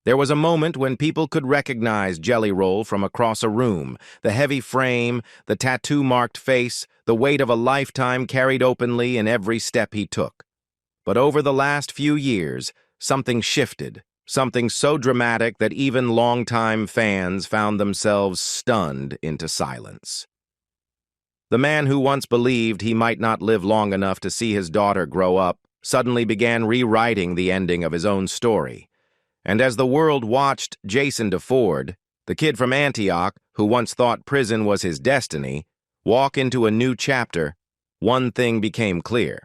There was a moment when people could recognize Jelly Roll from across a room, the heavy frame, the tattoo-marked face, the weight of a lifetime carried openly in every step he took. But over the last few years, something shifted, something so dramatic that even longtime fans found themselves stunned into silence. The man who once believed he might not live long enough to see his daughter grow up suddenly began rewriting the ending of his own story. And as the world watched Jason DeFord, the kid from Antioch who once thought prison was his destiny, walk into a new chapter, one thing became clear.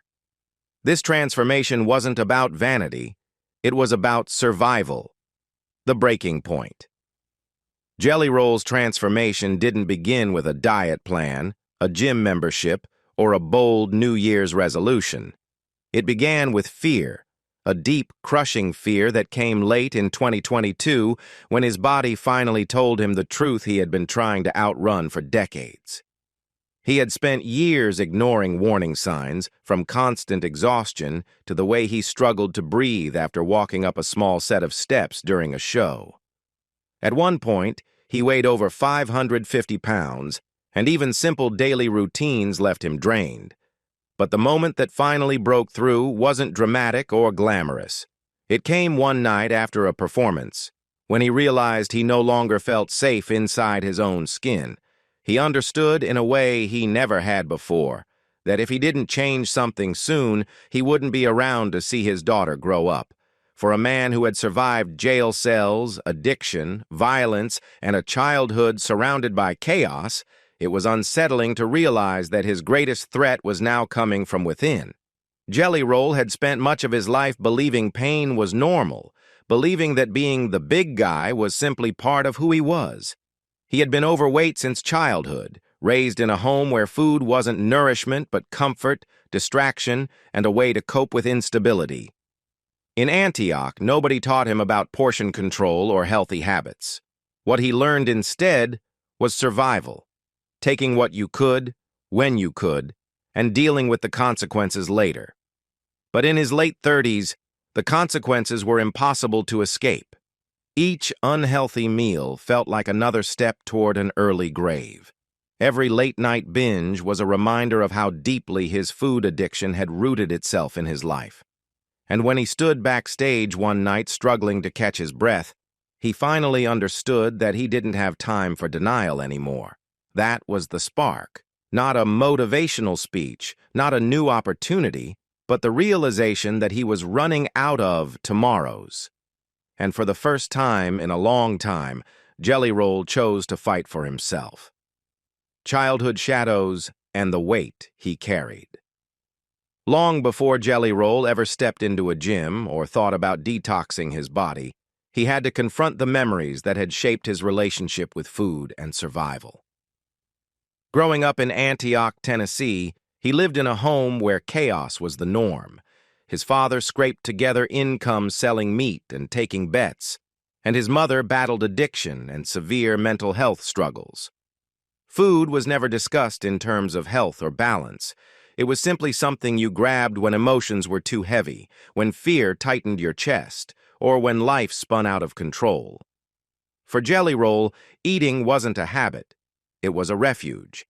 This transformation wasn't about vanity, it was about survival, the breaking point. Jelly Roll's transformation didn't begin with a diet plan, a gym membership, or a bold New Year's resolution. It began with fear, a deep, crushing fear that came late in 2022 when his body finally told him the truth he had been trying to outrun for decades. He had spent years ignoring warning signs, from constant exhaustion to the way he struggled to breathe after walking up a small set of steps during a show. At one point, he weighed over 550 pounds, and even simple daily routines left him drained. But the moment that finally broke through wasn't dramatic or glamorous. It came one night after a performance, when he realized he no longer felt safe inside his own skin. He understood in a way he never had before, that if he didn't change something soon, he wouldn't be around to see his daughter grow up. For a man who had survived jail cells, addiction, violence, and a childhood surrounded by chaos, it was unsettling to realize that his greatest threat was now coming from within. Jelly Roll had spent much of his life believing pain was normal, believing that being the big guy was simply part of who he was. He had been overweight since childhood, raised in a home where food wasn't nourishment but comfort, distraction, and a way to cope with instability. In Antioch, nobody taught him about portion control or healthy habits. What he learned instead was survival, taking what you could, when you could, and dealing with the consequences later. But in his late 30s, the consequences were impossible to escape. Each unhealthy meal felt like another step toward an early grave. Every late-night binge was a reminder of how deeply his food addiction had rooted itself in his life. And when he stood backstage one night struggling to catch his breath, he finally understood that he didn't have time for denial anymore. That was the spark. Not a motivational speech, not a new opportunity, but the realization that he was running out of tomorrows. And for the first time in a long time, Jelly Roll chose to fight for himself. Childhood shadows and the weight he carried. Long before Jelly Roll ever stepped into a gym or thought about detoxing his body, he had to confront the memories that had shaped his relationship with food and survival. Growing up in Antioch, Tennessee, he lived in a home where chaos was the norm. His father scraped together income selling meat and taking bets, and his mother battled addiction and severe mental health struggles. Food was never discussed in terms of health or balance. It was simply something you grabbed when emotions were too heavy, when fear tightened your chest, or when life spun out of control. For Jelly Roll, eating wasn't a habit. It was a refuge.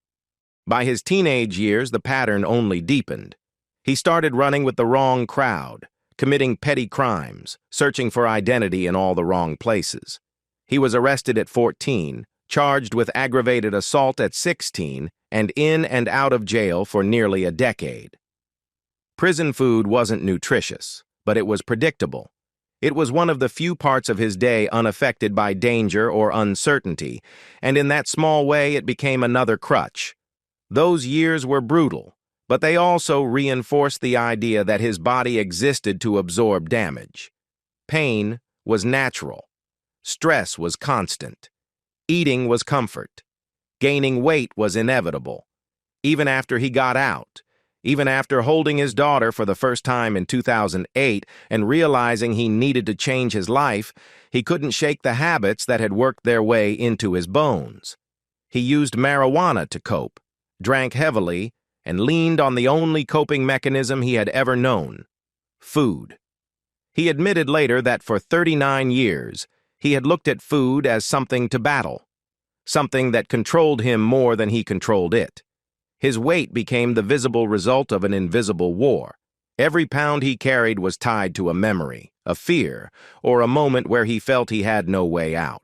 By his teenage years, the pattern only deepened. He started running with the wrong crowd, committing petty crimes, searching for identity in all the wrong places. He was arrested at 14, charged with aggravated assault at 16, and in and out of jail for nearly a decade. Prison food wasn't nutritious, but it was predictable. It was one of the few parts of his day unaffected by danger or uncertainty, and in that small way it became another crutch. Those years were brutal, but they also reinforced the idea that his body existed to absorb damage. Pain was natural. Stress was constant. Eating was comfort. Gaining weight was inevitable. Even after he got out, even after holding his daughter for the first time in 2008 and realizing he needed to change his life, he couldn't shake the habits that had worked their way into his bones. He used marijuana to cope, drank heavily, and leaned on the only coping mechanism he had ever known: food. He admitted later that for 39 years, He had looked at food as something to battle, something that controlled him more than he controlled it. His weight became the visible result of an invisible war. Every pound he carried was tied to a memory, a fear, or a moment where he felt he had no way out.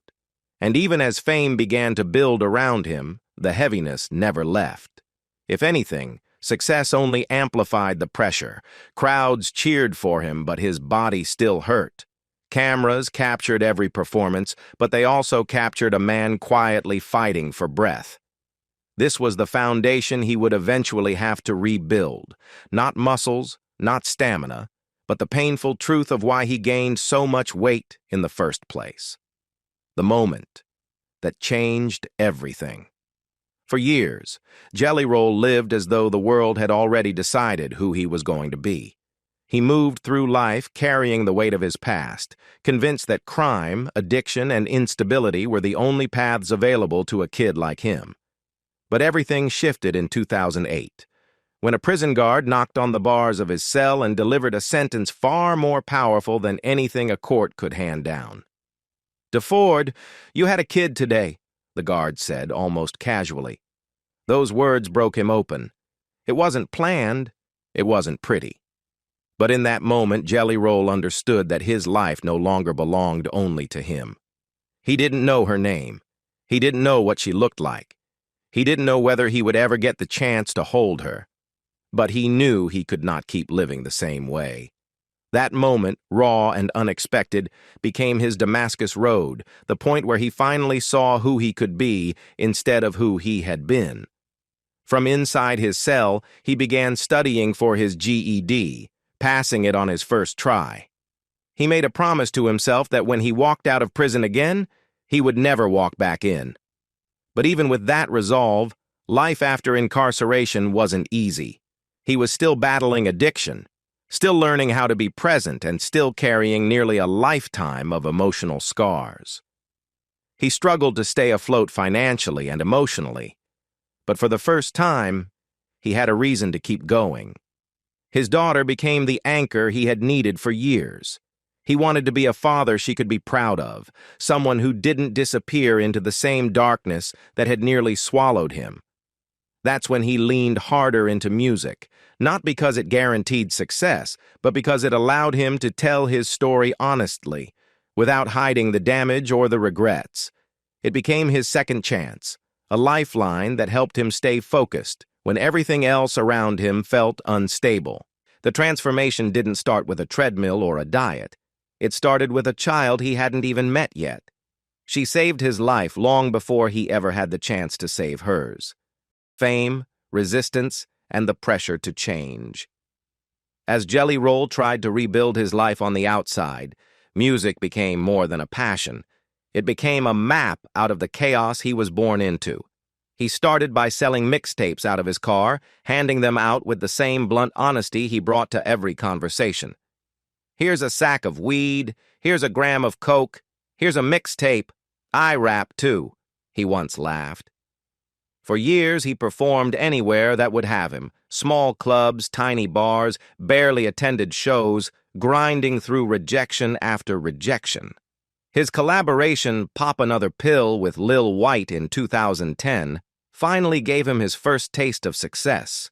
And even as fame began to build around him, the heaviness never left. If anything, success only amplified the pressure. Crowds cheered for him, but his body still hurt. Cameras captured every performance, but they also captured a man quietly fighting for breath. This was the foundation he would eventually have to rebuild. Not muscles, not stamina, but the painful truth of why he gained so much weight in the first place. The moment that changed everything. For years, Jelly Roll lived as though the world had already decided who he was going to be. He moved through life carrying the weight of his past, convinced that crime, addiction, and instability were the only paths available to a kid like him. But everything shifted in 2008, when a prison guard knocked on the bars of his cell and delivered a sentence far more powerful than anything a court could hand down. "DeFord, you had a kid today," the guard said, almost casually. Those words broke him open. It wasn't planned, it wasn't pretty. But in that moment, Jelly Roll understood that his life no longer belonged only to him. He didn't know her name. He didn't know what she looked like. He didn't know whether he would ever get the chance to hold her. But he knew he could not keep living the same way. That moment, raw and unexpected, became his Damascus Road, the point where he finally saw who he could be instead of who he had been. From inside his cell, he began studying for his GED, passing it on his first try. He made a promise to himself that when he walked out of prison again, he would never walk back in. But even with that resolve, life after incarceration wasn't easy. He was still battling addiction, still learning how to be present, and still carrying nearly a lifetime of emotional scars. He struggled to stay afloat financially and emotionally, but for the first time, he had a reason to keep going. His daughter became the anchor he had needed for years. He wanted to be a father she could be proud of, someone who didn't disappear into the same darkness that had nearly swallowed him. That's when he leaned harder into music, not because it guaranteed success, but because it allowed him to tell his story honestly, without hiding the damage or the regrets. It became his second chance, a lifeline that helped him stay focused when everything else around him felt unstable. The transformation didn't start with a treadmill or a diet. It started with a child he hadn't even met yet. She saved his life long before he ever had the chance to save hers. Fame, resistance, and the pressure to change. As Jelly Roll tried to rebuild his life on the outside, music became more than a passion. It became a map out of the chaos he was born into. He started by selling mixtapes out of his car, handing them out with the same blunt honesty he brought to every conversation. "Here's a sack of weed, here's a gram of coke, here's a mixtape. I rap too," he once laughed. For years, he performed anywhere that would have him, small clubs, tiny bars, barely attended shows, grinding through rejection after rejection. His collaboration, Pop Another Pill, with Lil White in 2010, finally gave him his first taste of success.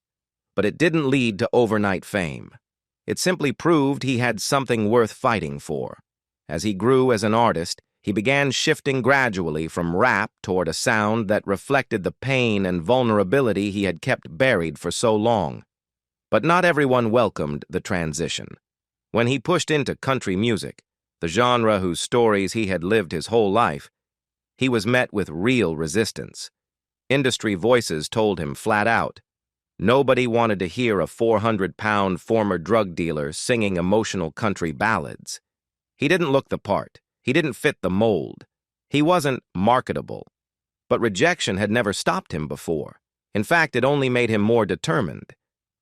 But it didn't lead to overnight fame. It simply proved he had something worth fighting for. As he grew as an artist, he began shifting gradually from rap toward a sound that reflected the pain and vulnerability he had kept buried for so long. But not everyone welcomed the transition. When he pushed into country music, the genre whose stories he had lived his whole life, he was met with real resistance. Industry voices told him flat out, nobody wanted to hear a 400-pound former drug dealer singing emotional country ballads. He didn't look the part. He didn't fit the mold. He wasn't marketable. But rejection had never stopped him before. In fact, it only made him more determined.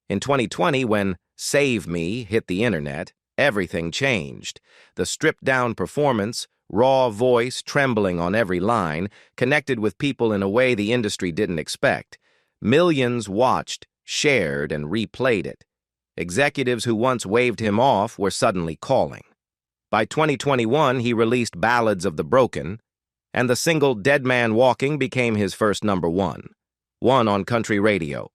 In 2020, when Save Me hit the internet, everything changed. The stripped-down performance, raw voice trembling on every line, connected with people in a way the industry didn't expect. Millions watched, shared, and replayed it. Executives who once waved him off were suddenly calling. By 2021, he released Ballads of the Broken, and the single Dead Man Walking became his first #1 on country radio.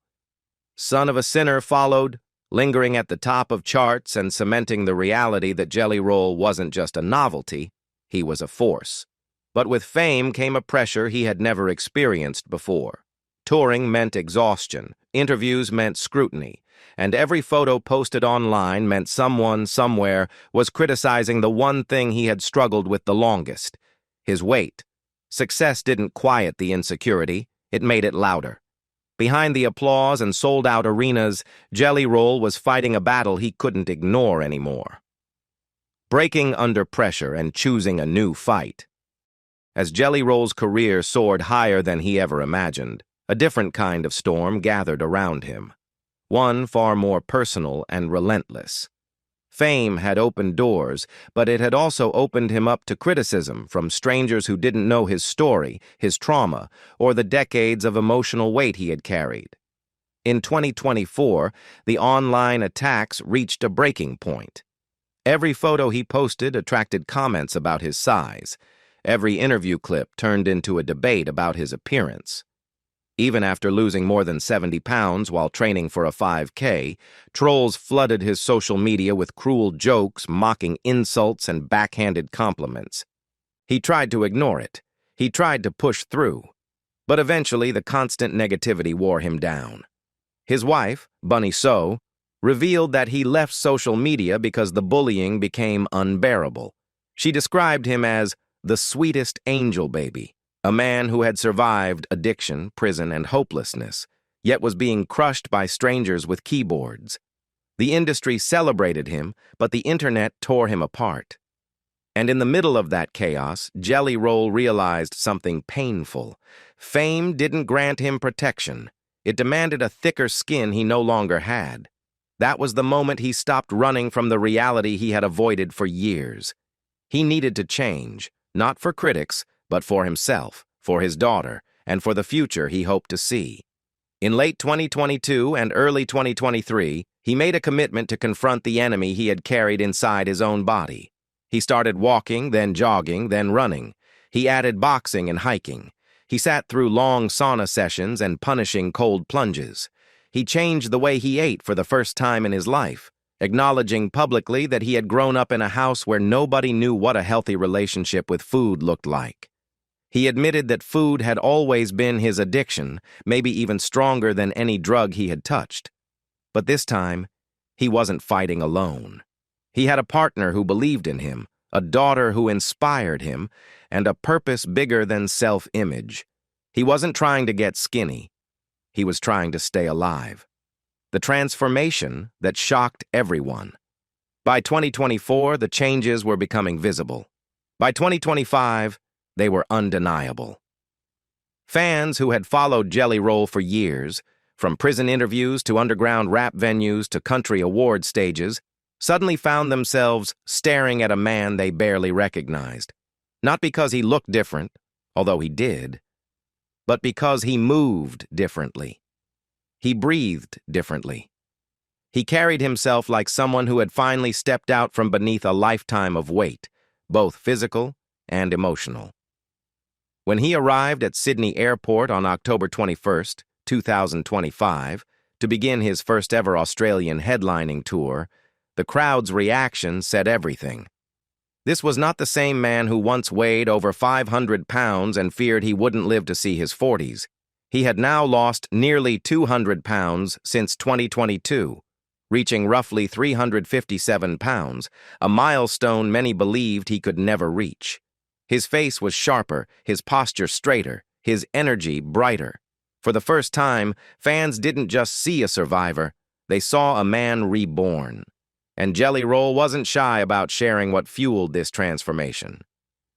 Son of a Sinner followed, lingering at the top of charts and cementing the reality that Jelly Roll wasn't just a novelty, he was a force. But with fame came a pressure he had never experienced before. Touring meant exhaustion, interviews meant scrutiny, and every photo posted online meant someone, somewhere, was criticizing the one thing he had struggled with the longest: his weight. Success didn't quiet the insecurity, it made it louder. Behind the applause and sold-out arenas, Jelly Roll was fighting a battle he couldn't ignore anymore. Breaking under pressure and choosing a new fight. As Jelly Roll's career soared higher than he ever imagined, a different kind of storm gathered around him. One far more personal and relentless. Fame had opened doors, but it had also opened him up to criticism from strangers who didn't know his story, his trauma, or the decades of emotional weight he had carried. In 2024, the online attacks reached a breaking point. Every photo he posted attracted comments about his size. Every interview clip turned into a debate about his appearance. Even after losing more than 70 pounds while training for a 5K, trolls flooded his social media with cruel jokes, mocking insults, and backhanded compliments. He tried to ignore it. He tried to push through. But eventually, the constant negativity wore him down. His wife, Bunny So, revealed that he left social media because the bullying became unbearable. She described him as the sweetest angel baby. A man who had survived addiction, prison, and hopelessness, yet was being crushed by strangers with keyboards. The industry celebrated him, but the internet tore him apart. And in the middle of that chaos, Jelly Roll realized something painful. Fame didn't grant him protection. It demanded a thicker skin he no longer had. That was the moment he stopped running from the reality he had avoided for years. He needed to change, not for critics, but for himself, for his daughter, and for the future he hoped to see. In late 2022 and early 2023, he made a commitment to confront the enemy he had carried inside his own body. He started walking, then jogging, then running. He added boxing and hiking. He sat through long sauna sessions and punishing cold plunges. He changed the way he ate for the first time in his life, acknowledging publicly that he had grown up in a house where nobody knew what a healthy relationship with food looked like. He admitted that food had always been his addiction, maybe even stronger than any drug he had touched. But this time, he wasn't fighting alone. He had a partner who believed in him, a daughter who inspired him, and a purpose bigger than self-image. He wasn't trying to get skinny. He was trying to stay alive. The transformation that shocked everyone. By 2024, the changes were becoming visible. By 2025, they were undeniable. Fans who had followed Jelly Roll for years, from prison interviews to underground rap venues to country award stages, suddenly found themselves staring at a man they barely recognized. Not because he looked different, although he did, but because he moved differently. He breathed differently. He carried himself like someone who had finally stepped out from beneath a lifetime of weight, both physical and emotional. When he arrived at Sydney Airport on October 21st, 2025, to begin his first-ever Australian headlining tour, the crowd's reaction said everything. This was not the same man who once weighed over 500 pounds and feared he wouldn't live to see his 40s. He had now lost nearly 200 pounds since 2022, reaching roughly 357 pounds, a milestone many believed he could never reach. His face was sharper, his posture straighter, his energy brighter. For the first time, fans didn't just see a survivor, they saw a man reborn. And Jelly Roll wasn't shy about sharing what fueled this transformation.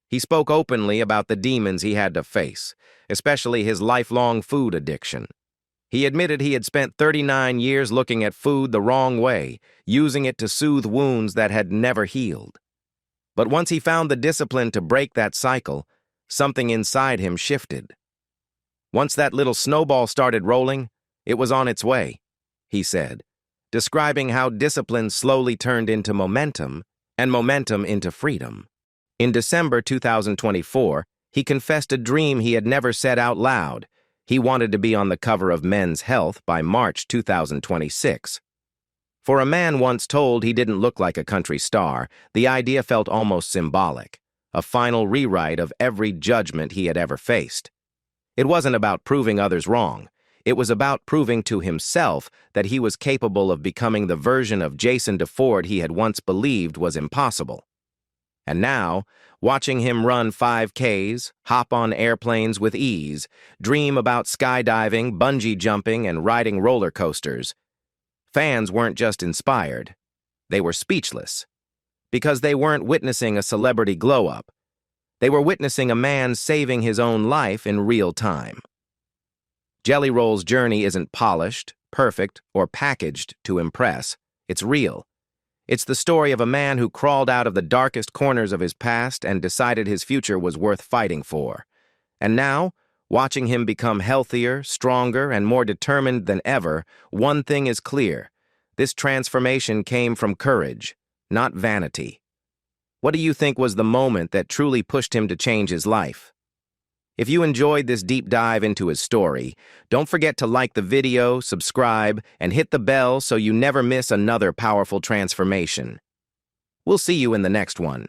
He spoke openly about the demons he had to face, especially his lifelong food addiction. He admitted he had spent 39 years looking at food the wrong way, using it to soothe wounds that had never healed. But once he found the discipline to break that cycle, something inside him shifted. Once that little snowball started rolling, it was on its way, he said, describing how discipline slowly turned into momentum and momentum into freedom. In December 2024, he confessed a dream he had never said out loud. He wanted to be on the cover of Men's Health by March 2026. For a man once told he didn't look like a country star, the idea felt almost symbolic, a final rewrite of every judgment he had ever faced. It wasn't about proving others wrong. It was about proving to himself that he was capable of becoming the version of Jason DeFord he had once believed was impossible. And now, watching him run 5Ks, hop on airplanes with ease, dream about skydiving, bungee jumping, and riding roller coasters, fans weren't just inspired. They were speechless. Because they weren't witnessing a celebrity glow-up. They were witnessing a man saving his own life in real time. Jelly Roll's journey isn't polished, perfect, or packaged to impress. It's real. It's the story of a man who crawled out of the darkest corners of his past and decided his future was worth fighting for. And now, watching him become healthier, stronger, and more determined than ever, one thing is clear. This transformation came from courage, not vanity. What do you think was the moment that truly pushed him to change his life? If you enjoyed this deep dive into his story, don't forget to like the video, subscribe, and hit the bell so you never miss another powerful transformation. We'll see you in the next one.